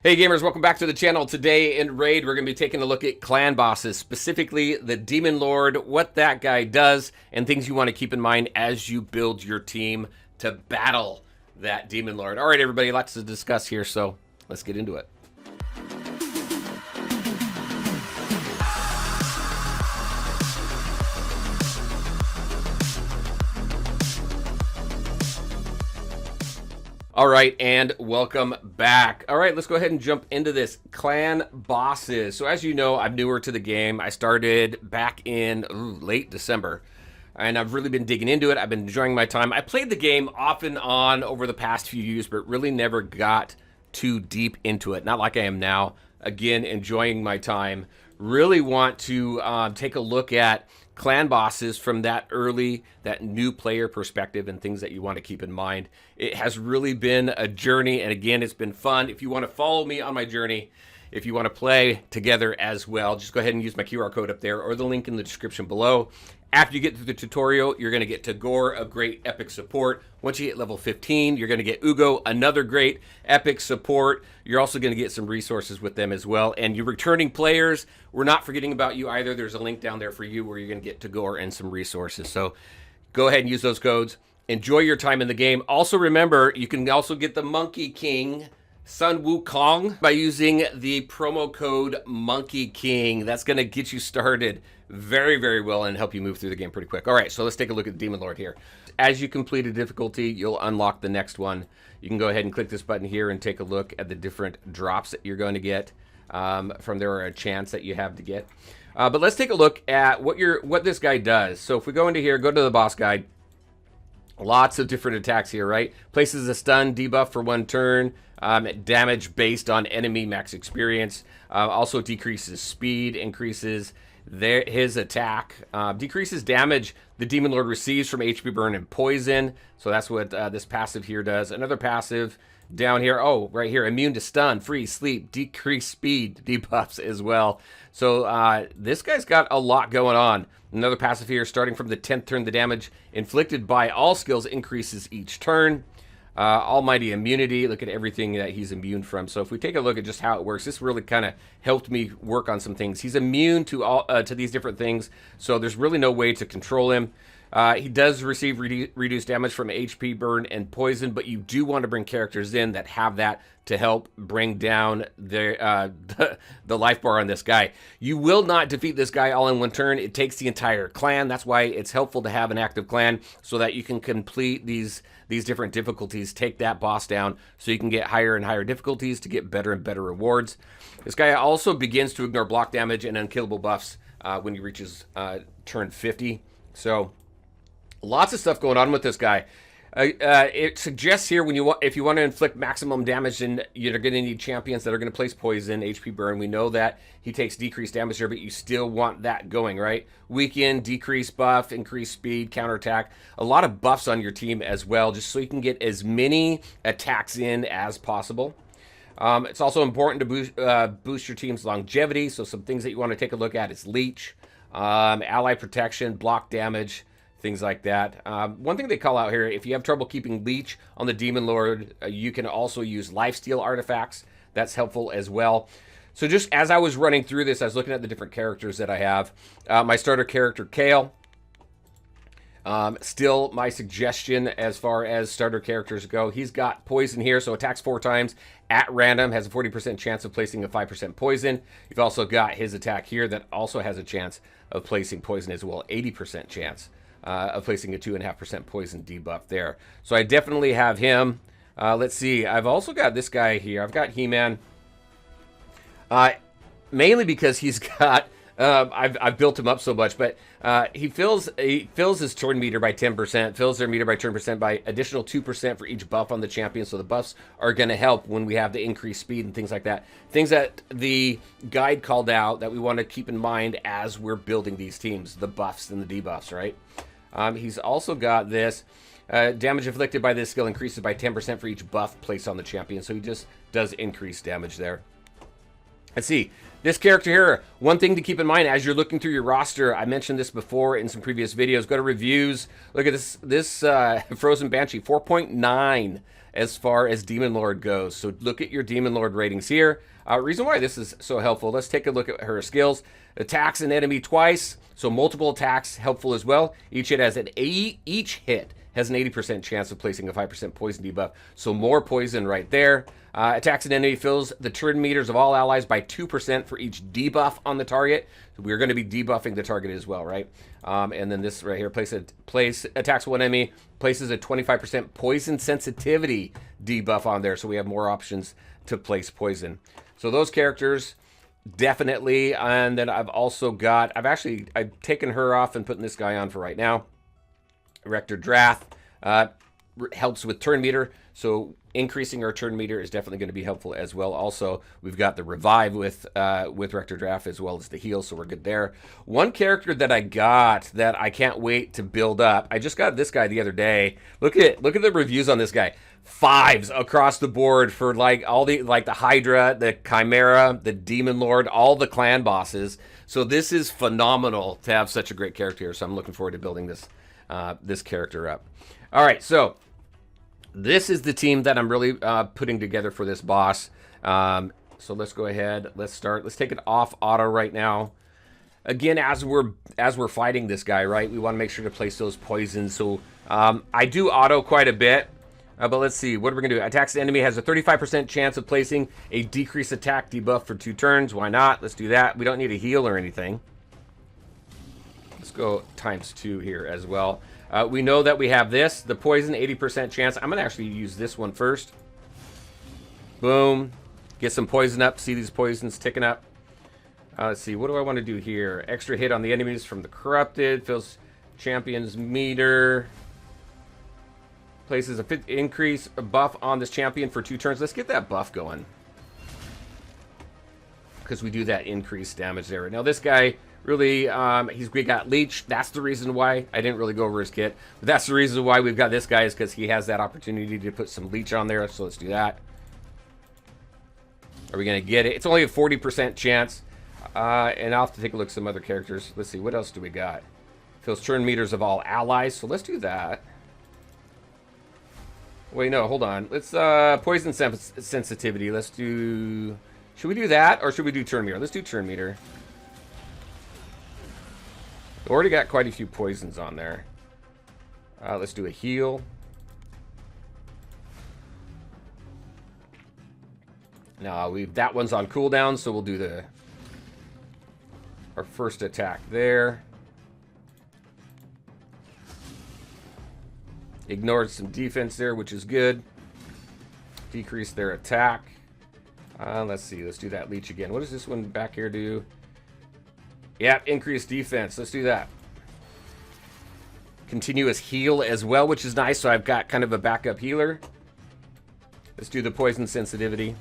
Hey gamers, welcome back to the channel. Today in Raid, we're going to be taking a look at clan bosses, specifically the Demon Lord, what that guy does, and things you want to keep in mind as you build your team to battle that Demon Lord. All right, everybody, lots to discuss here, so let's get into it. All right, and welcome back. All right, let's go ahead and jump into this. Clan bosses. So as you know, I'm newer to the game. I started back in late December, and I've really been digging into it. I've been enjoying my time. I played the game off and on over the past few years, but really never got too deep into it. Not like I am now. Again, enjoying my time. Really want to take a look at clan bosses from that new player perspective and things that you want to keep in mind. It has really been a journey, and again, it's been fun. If you want to follow me on my journey, if you want to play together as well, just go ahead and use my QR code up there or the link in the description below. After you get through the tutorial, you're going to get Tagore, a great epic support. Once you hit level 15, you're going to get Ugo, another great epic support. You're also going to get some resources with them as well. And you returning players, we're not forgetting about you either. There's a link down there for you where you're going to get Tagore and some resources. So go ahead and use those codes. Enjoy your time in the game. Also remember, you can also get the Monkey King, Sun Wukong, by using the promo code Monkey King. That's going to get you started very, very well and help you move through the game pretty quick. All right, so let's take a look at the Demon Lord here. As you complete a difficulty, you'll unlock the next one. You can go ahead and click this button here and take a look at the different drops that you're going to get from there, or a chance that you have to get. But let's take a look at what this guy does. So if we go into here, go to the boss guide. Lots of different attacks here, right? Places a stun debuff for 1 turn. Damage based on enemy max experience. Also decreases speed, increases his attack. Decreases damage the Demon Lord receives from HP burn and poison. So that's what this passive here does. Another passive down here, right here, immune to stun, freeze, sleep, decreased speed debuffs as well. So this guy's got a lot going on. Another passive here, starting from the 10th turn, the damage inflicted by all skills increases each turn. Almighty immunity, look at everything that he's immune from. So if we take a look at just how it works, this really kind of helped me work on some things. He's immune to all to these different things, so there's really no way to control him. He does receive reduced damage from HP burn and poison, but you do want to bring characters in that have that to help bring down the life bar on this guy. You will not defeat this guy all in 1 turn. It takes the entire clan. That's why it's helpful to have an active clan, so that you can complete these different difficulties, take that boss down, so you can get higher and higher difficulties to get better and better rewards. This guy also begins to ignore block damage and unkillable buffs when he reaches turn 50. So lots of stuff going on with this guy. It suggests here if you want to inflict maximum damage, then you're going to need champions that are going to place poison, HP burn. We know that he takes decreased damage here, but you still want that going, right? Weaken, decrease buff, increase speed, counterattack. A lot of buffs on your team as well, just so you can get as many attacks in as possible. It's also important to boost your team's longevity. So some things that you want to take a look at is leech, ally protection, block damage, things like that. One thing they call out here, if you have trouble keeping leech on the Demon Lord, you can also use lifesteal artifacts. That's helpful as well. So just as I was running through this, I was looking at the different characters that I have. My starter character, Kale. Still my suggestion as far as starter characters go. He's got poison here, so attacks 4 times at random, has a 40% chance of placing a 5% poison. You've also got his attack here that also has a chance of placing poison as well, 80% chance of placing a 2.5% poison debuff there. So I definitely have him. Let's see. I've also got this guy here. I've got He-Man. Mainly because he's got... I've built him up so much, but he fills his turn meter by 10%, fills their meter by turn percent by additional 2% for each buff on the champion. So the buffs are going to help when we have the increased speed and things like that. Things that the guide called out that we want to keep in mind as we're building these teams, the buffs and the debuffs, right? He's also got this. Damage inflicted by this skill increases by 10% for each buff placed on the champion. So he just does increase damage there. Let's see. This character here, one thing to keep in mind as you're looking through your roster, I mentioned this before in some previous videos, go to reviews, look at this Frozen Banshee, 4.9 as far as Demon Lord goes. So look at your Demon Lord ratings here. Reason why this is so helpful, let's take a look at her skills. Attacks an enemy twice, so multiple attacks, helpful as well. Each hit has an 80% chance of placing a 5% poison debuff, so more poison right there. Attacks an enemy fills the turn meters of all allies by 2% for each debuff on the target. So we're going to be debuffing the target as well, right? And then this right here, attacks one enemy, places a 25% poison sensitivity debuff on there, so we have more options to place poison. So those characters, definitely. And then I've also got, I've taken her off and putting this guy on for right now. Rector Drath helps with turn meter, so increasing our turn meter is definitely going to be helpful as well. Also, we've got the revive with Rector Drath as well as the heal, so we're good there. One character that I got that I can't wait to build up, I just got this guy the other day. Look at the reviews on this guy. 5s across the board for like all the the Hydra, the Chimera, the Demon Lord, all the clan bosses. So this is phenomenal to have such a great character here. So I'm looking forward to building this character up. All right, so this is the team that I'm really putting together for this boss. So let's go ahead. Let's start. Let's take it off auto right now. Again, as we're fighting this guy, right, we want to make sure to place those poisons. So I do auto quite a bit. But let's see, what are we going to do? Attacks the enemy has a 35% chance of placing a decreased attack debuff for 2 turns. Why not? Let's do that. We don't need a heal or anything. Let's go ×2 here as well. We know that we have this, the poison, 80% chance. I'm going to actually use this one first. Boom. Get some poison up. See these poisons ticking up. Let's see, what do I want to do here? Extra hit on the enemies from the corrupted. Fills champion's meter. Places a increase buff on this champion for 2 turns. Let's get that buff going, because we do that increased damage there. Now this guy really, we got leech. That's the reason why I didn't really go over his kit. But that's the reason why we've got this guy, is because he has that opportunity to put some leech on there. So let's do that. Are we gonna get it? It's only a 40% chance. And I'll have to take a look at some other characters. Let's see, what else do we got? Fills turn meters of all allies. So let's do that. Wait, no, hold on. Let's, poison sensitivity. Let's do... Should we do that, or should we do turn meter? Let's do turn meter. We already got quite a few poisons on there. Let's do a heal. Now, that one's on cooldown, so we'll do our first attack there. Ignored some defense there, which is good. Decrease their attack. Let's see. Let's do that leech again. What does this one back here do? Yeah, increase defense. Let's do that. Continuous heal as well, which is nice. So I've got kind of a backup healer. Let's do the poison sensitivity.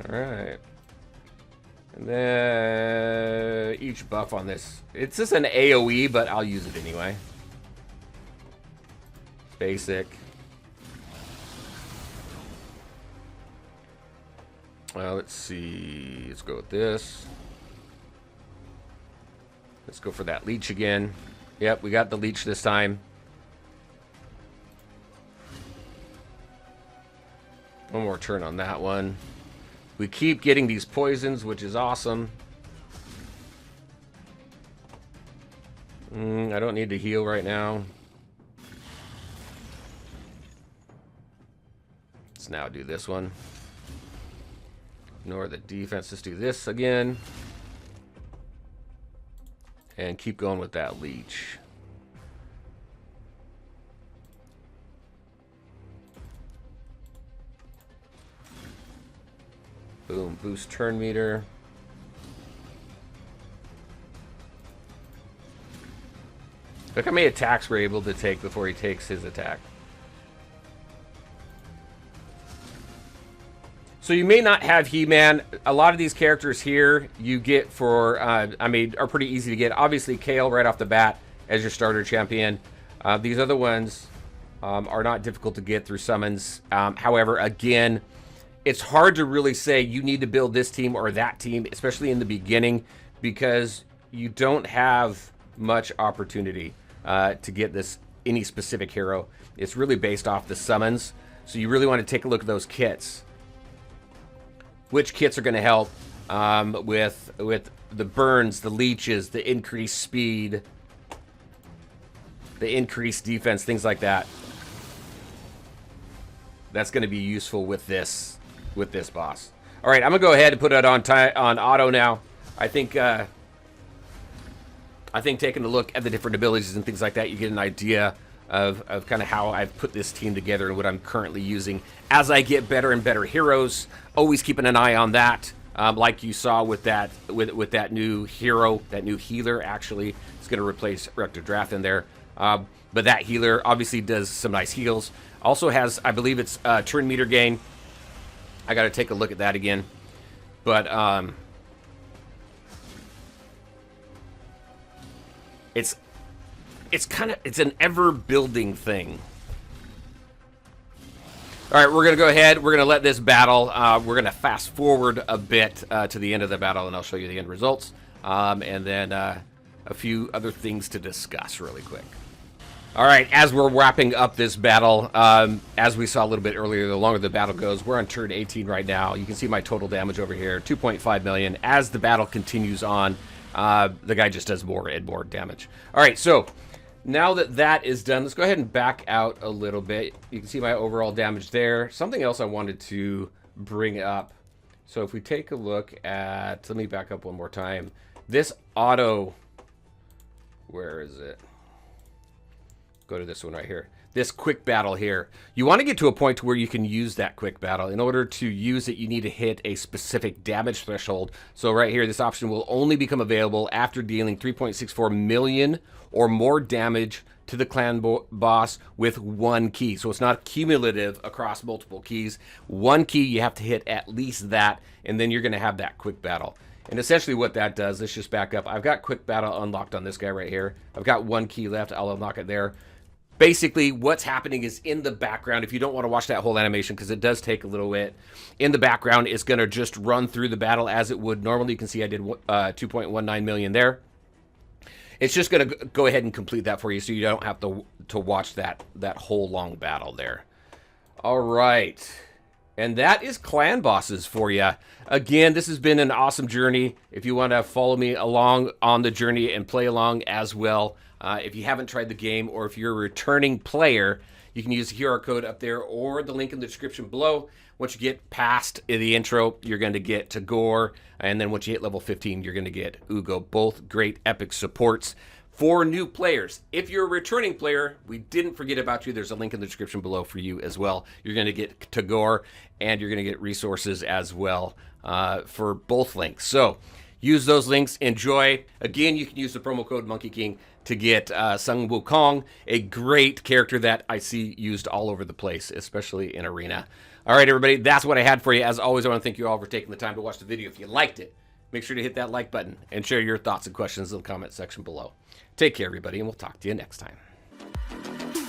All right. And then each buff on this. It's just an AoE, but I'll use it anyway. Basic. Let's see. Let's go with this. Let's go for that leech again. Yep, we got the leech this time. One more turn on that one. We keep getting these poisons, which is awesome. I don't need to heal right now. Let's now do this one. Ignore the defense. Let's do this again. And keep going with that leech. Boom, boost turn meter. Look how many attacks we're able to take before he takes his attack. So you may not have He-Man. A lot of these characters here you get for, are pretty easy to get. Obviously, Kale right off the bat as your starter champion. These other ones are not difficult to get through summons. However, again, it's hard to really say you need to build this team or that team, especially in the beginning, because you don't have much opportunity to get this any specific hero. It's really based off the summons. So you really want to take a look at those kits. Which kits are going to help with the burns, the leeches, the increased speed, the increased defense, things like that. That's going to be useful with this boss. All right, I'm gonna go ahead and put it on auto now. I think taking a look at the different abilities and things like that, you get an idea of kind of how I've put this team together and what I'm currently using. As I get better and better heroes, always keeping an eye on that. Like you saw with that new hero, that new healer. Actually, it's going to replace Rector Drath in there. But that healer obviously does some nice heals. Also has, I believe it's turn meter gain. I got to take a look at that again. But it's an ever building thing. All right, we're going to go ahead. We're going to let this battle. We're going to fast forward a bit to the end of the battle, and I'll show you the end results. And then a few other things to discuss really quick. All right, as we're wrapping up this battle, as we saw a little bit earlier, the longer the battle goes, we're on turn 18 right now. You can see my total damage over here, 2.5 million. As the battle continues on, the guy just does more and more damage. All right, so now that that is done, let's go ahead and back out a little bit. You can see my overall damage there. Something else I wanted to bring up. So if we take a look at, let me back up one more time. This auto, where is it? Go to this one right here. This quick battle here. You want to get to a point where you can use that quick battle. In order to use it, you need to hit a specific damage threshold. So right here, this option will only become available after dealing 3.64 million or more damage to the clan boss with one key. So it's not cumulative across multiple keys. One key, you have to hit at least that, and then you're going to have that quick battle. And essentially what that does, let's just back up. I've got quick battle unlocked on this guy right here. I've got one key left. I'll unlock it there. Basically, what's happening is in the background, if you don't want to watch that whole animation, because it does take a little bit, in the background, it's going to just run through the battle as it would normally. You can see I did 2.19 million there. It's just going to go ahead and complete that for you, so you don't have to watch that whole long battle there. All right. And that is clan bosses for you. Again, this has been an awesome journey. If you want to follow me along on the journey and play along as well, if you haven't tried the game, or if you're a returning player, you can use the QR code up there or the link in the description below. Once you get past the intro, you're going to get Tagore, and then once you hit level 15, you're going to get Ugo. Both great epic supports for new players. If you're a returning player, we didn't forget about you. There's a link in the description below for you as well. You're going to get Tagore, and you're going to get resources as well for both links. So use those links. Enjoy. Again, you can use the promo code Monkey King to get Sun Wukong, a great character that I see used all over the place, especially in Arena. All right, everybody, that's what I had for you. As always, I want to thank you all for taking the time to watch the video. If you liked it, make sure to hit that like button and share your thoughts and questions in the comment section below. Take care, everybody, and we'll talk to you next time.